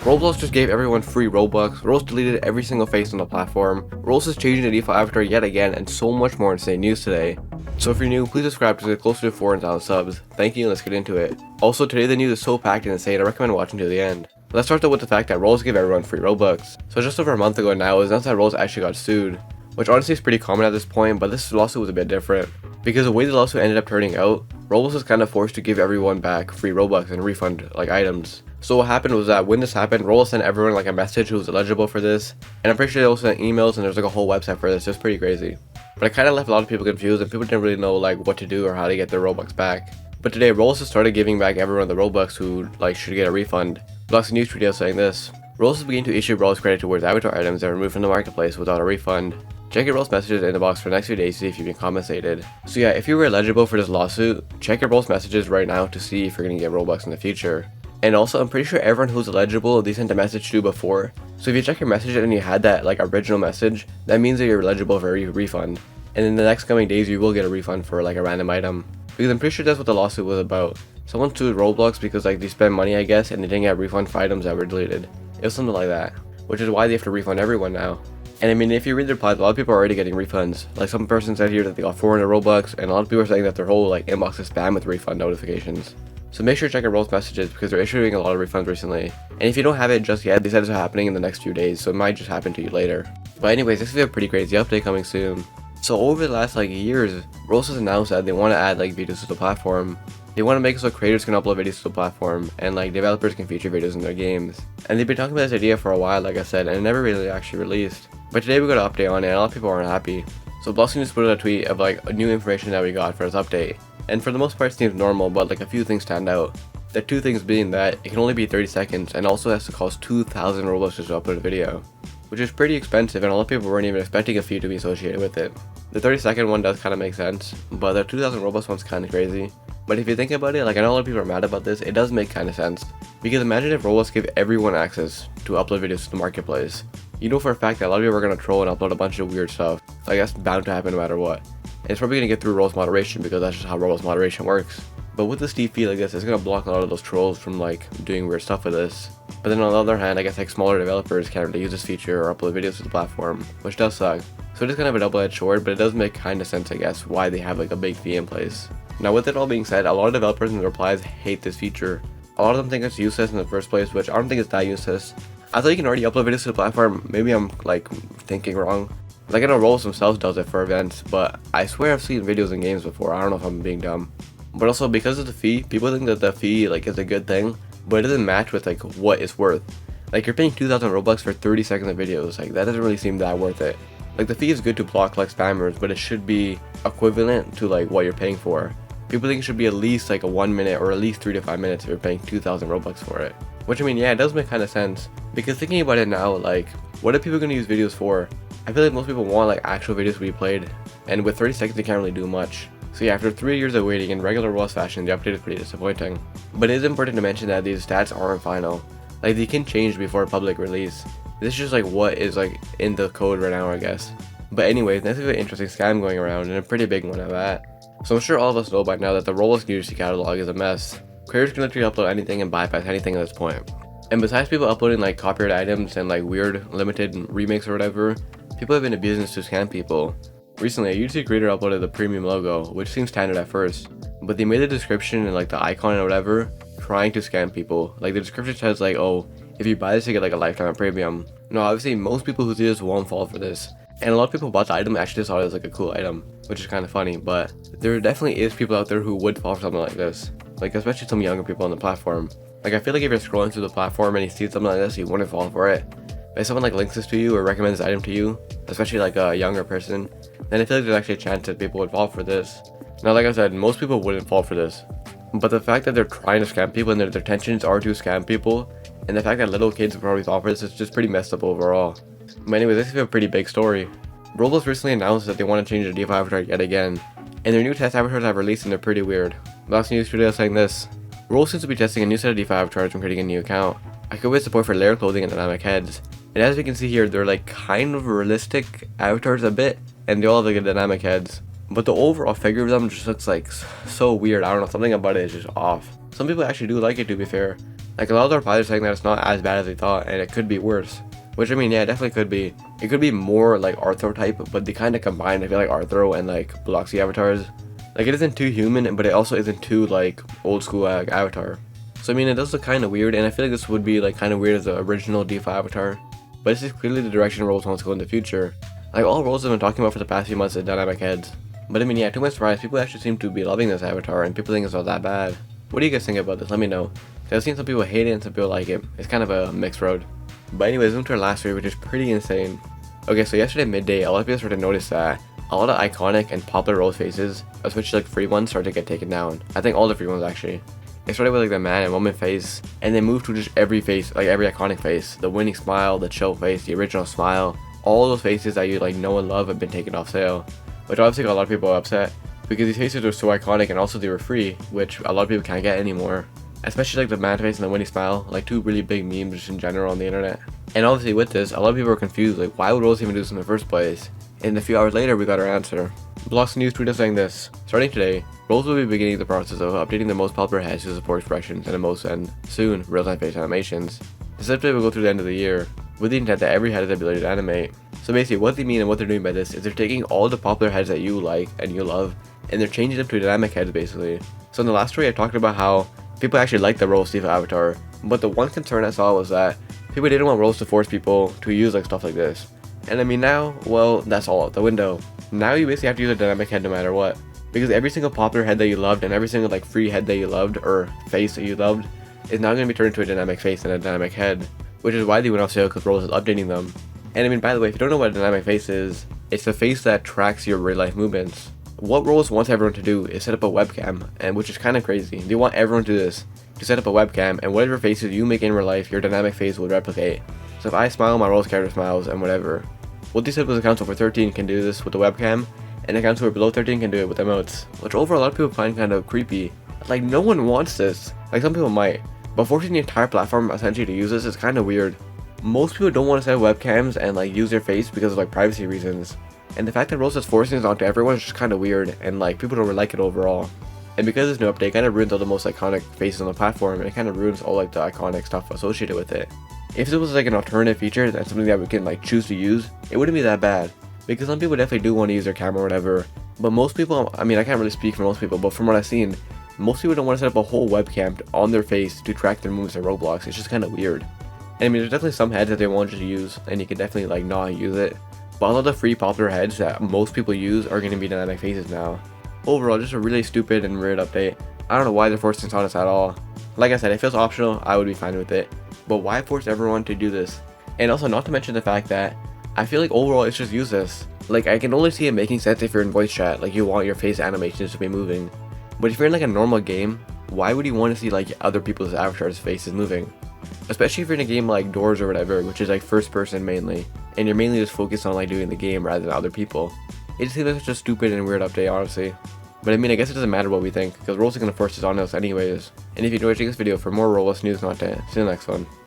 Roblox just gave everyone free Robux, Roblox deleted every single face on the platform, Roblox is changing the default avatar yet again, and so much more insane news today. So if you're new, please subscribe to get closer to 4,000 subs. Thank you, and let's get into it. Also, today the news is so packed and insane, I recommend watching to the end. Let's start though with the fact that Roblox gave everyone free Robux. So just over a month ago now, it was announced that Roblox actually got sued, which honestly is pretty common at this point, but this lawsuit was a bit different. Because the way the lawsuit ended up turning out, Roblox was kind of forced to give everyone back free Robux and refund items. So what happened was that when this happened, Roblox sent everyone a message who was eligible for this, and I'm pretty sure they also sent emails, and there's a whole website for this. It's pretty crazy. But it kind of left a lot of people confused, and people didn't really know what to do or how to get their Robux back. But today, Roblox has started giving back everyone the Robux who should get a refund. Blogs news video saying this: Roblox is beginning to issue Roblox credit towards avatar items that are removed from the marketplace without a refund. Check your Roblox messages in the box for the next few days to see if you've been compensated. So yeah, if you were eligible for this lawsuit, check your Roblox messages right now to see if you're going to get Robux in the future. And also, I'm pretty sure everyone who's eligible, they sent a message to before. So if you check your message and you had that original message, that means that you're eligible for a refund. And in the next coming days, you will get a refund for a random item. Because I'm pretty sure that's what the lawsuit was about. Someone sued Roblox because they spent money, I guess, and they didn't get a refund for items that were deleted. It was something like that. Which is why they have to refund everyone now. And I mean, if you read the replies, a lot of people are already getting refunds. Some person said here that they got 400 Robux, and a lot of people are saying that their whole inbox is spam with refund notifications. So make sure to check your Roblox messages because they're issuing a lot of refunds recently. And if you don't have it just yet, they said it's happening in the next few days, so it might just happen to you later. But anyways, this is a pretty crazy update coming soon. So over the last years, Roblox has announced that they want to add videos to the platform. They want to make it so creators can upload videos to the platform, and developers can feature videos in their games. And they've been talking about this idea for a while, like I said, and it never really actually released. But today we got an update on it, and a lot of people aren't happy. So Blogs just put out a tweet of new information that we got for this update. And for the most part it seems normal, but a few things stand out. The two things being that it can only be 30 seconds and also has to cost 2,000 Robux to upload a video, which is pretty expensive, and a lot of people weren't even expecting a fee to be associated with it. The 30-second one does kind of make sense, but the 2,000 Robux one's kind of crazy. But if you think about it, I know a lot of people are mad about this, it does make kind of sense. Because imagine if Roblox gave everyone access to upload videos to the marketplace. You know for a fact that a lot of people are going to troll and upload a bunch of weird stuff. That's bound to happen no matter what. And it's probably going to get through Roblox moderation because that's just how Roblox moderation works. But with a steep fee like this, it's going to block a lot of those trolls from doing weird stuff with this. But then on the other hand, I guess smaller developers can't really use this feature or upload videos to the platform, which does suck. So it is kind of a double-edged sword, but it does make kind of sense, I guess, why they have a big fee in place. Now with it all being said, a lot of developers in the replies hate this feature. A lot of them think it's useless in the first place, which I don't think it's that useless. I thought you can already upload videos to the platform. Maybe I'm thinking wrong. I know Roblox themselves does it for events, but I swear I've seen videos in games before. I don't know if I'm being dumb. But also because of the fee, people think that the fee is a good thing, but it doesn't match with what it's worth. You're paying 2,000 Robux for 30 seconds of videos. That doesn't really seem that worth it. The fee is good to block spammers, but it should be equivalent to what you're paying for. People think it should be at least a 1 minute or at least 3 to 5 minutes if you're paying 2,000 Robux for it. Which I mean, yeah, it does make kind of sense. Because thinking about it now, what are people going to use videos for? I feel most people want actual videos to be played, and with 30 seconds you can't really do much. So yeah, after 3 years of waiting in regular Roblox fashion, the update is pretty disappointing. But it is important to mention that these stats aren't final. They can change before public release. This is just what is in the code right now, I guess. But anyways, next is an interesting scam going around, and a pretty big one at that. So I'm sure all of us know by now that the Roblox community catalog is a mess. Creators can literally upload anything and bypass anything at this point. And besides people uploading copyright items and weird limited remakes or whatever, people have been abusing this to scam people. Recently, a YouTube creator uploaded the premium logo, which seems standard at first, but they made a description and the icon and whatever, trying to scam people. The description says oh, if you buy this you get a lifetime of premium. No, obviously most people who see this won't fall for this. And a lot of people bought the item actually saw it as a cool item, which is kind of funny, but there definitely is people out there who would fall for something like this. Especially some younger people on the platform. I feel if you're scrolling through the platform and you see something like this, you wouldn't fall for it. But if someone links this to you or recommends this item to you, especially a younger person, then I feel there's actually a chance that people would fall for this. Now like I said, most people wouldn't fall for this. But the fact that they're trying to scam people and their intentions are to scam people, and the fact that little kids would probably fall for this is just pretty messed up overall. But anyway, this is a pretty big story. Roblox recently announced that they want to change their default avatar yet again, and their new test avatars have released and they're pretty weird. Last news video saying this: Roblox seems to be testing a new set of default avatars when creating a new account. I could with support for layer clothing and dynamic heads. And as we can see here, they're kind of realistic avatars a bit, and they all have dynamic heads. But the overall figure of them just looks so weird. I don't know, something about it is just off. Some people actually do like it, to be fair. Like a lot of the replies are saying that it's not as bad as they thought, and it could be worse. Which I mean, yeah, it definitely could be. It could be more like Arthro type, but they kind of combine. I feel like Arthro and like Bloxy avatars. Like it isn't too human, but it also isn't too like old school avatar. So I mean, it does look kind of weird, and I feel like this would be like kind of weird as the original D5 avatar. But this is clearly the direction Roblox wants to go in the future. Like all Roblox have been talking about for the past few months is dynamic heads. But I mean, yeah, to my surprise, people actually seem to be loving this avatar, and people think it's not that bad. What do you guys think about this? Let me know. I've seen some people hate it and some people like it. It's kind of a mixed road. But anyways, moving to our last video, which is pretty insane. Okay, so yesterday midday, a lot of people started to notice that a lot of iconic and popular role faces, especially like free ones, started to get taken down. I think all the free ones actually. It started with like the man and woman face, and then moved to just every face, like every iconic face. The winning smile, the chill face, the original smile. All those faces that you like know and love have been taken off sale. Which obviously got a lot of people upset, because these faces are so iconic and also they were free, which a lot of people can't get anymore. Especially like the man face and the winning smile, like two really big memes just in general on the internet. And obviously with this, a lot of people were confused, like why would Rose even do this in the first place? And a few hours later we got our answer. Blox News tweeted saying this: starting today, Rose will be beginning the process of updating the most popular heads to support expressions and emotes and, soon, real-time face animations. This update will go through the end of the year, with the intent that every head has the ability to animate. So basically what they mean and what they're doing by this is they're taking all the popular heads that you like and you love, and they're changing them to dynamic heads basically. So in the last story I talked about how people actually like the Rose Steve avatar, but the one concern I saw was that people didn't want Rose to force people to use like stuff like this. And I mean now, well, that's all out the window. Now you basically have to use a dynamic head no matter what. Because every single popular head that you loved and every single like free head that you loved or face that you loved is now going to be turned into a dynamic face and a dynamic head. Which is why they went off sale, because Rose is updating them. And I mean, by the way, if you don't know what a dynamic face is, it's the face that tracks your real life movements. What Rose wants everyone to do is set up a webcam, and which is kind of crazy. They want everyone to do this, to set up a webcam, and whatever faces you make in real life, your dynamic face will replicate. So if I smile, my Rose character smiles, and whatever. What they said was accounts over 13 can do this with the webcam, and accounts who are below 13 can do it with emotes, which overall a lot of people find kind of creepy. Like no one wants this. Like some people might, but forcing the entire platform essentially to use this is kind of weird. Most people don't want to set webcams and like use their face because of like privacy reasons. And the fact that Rose is forcing this onto everyone is just kind of weird, and like people don't really like it overall. And because this new update kind of ruins all the most iconic faces on the platform, and it kind of ruins all like the iconic stuff associated with it. If this was like an alternative feature and something that we can like choose to use, it wouldn't be that bad. Because some people definitely do want to use their camera or whatever. But most people, I mean I can't really speak for most people, but from what I've seen, most people don't want to set up a whole webcam on their face to track their moves in Roblox. It's just kind of weird. And I mean there's definitely some heads that they want you to use, and you can definitely like not use it. But a lot of the free popular heads that most people use are going to be dynamic faces now. Overall, just a really stupid and weird update. I don't know why they're forcing this on us at all. Like I said, if it was optional, I would be fine with it. But why force everyone to do this? And also not to mention the fact that I feel like overall it's just useless. Like I can only see it making sense if you're in voice chat, like you want your face animations to be moving. But if you're in like a normal game, why would you want to see like other people's avatars' faces moving? Especially if you're in a game like Doors or whatever, which is like first person mainly, and you're mainly just focused on like doing the game rather than other people. It just seems like such a stupid and weird update, honestly. But I mean, I guess it doesn't matter what we think, because Roblox is going to force this on us anyways. And if you enjoyed watching this video for more Roblox news content, see you in the next one.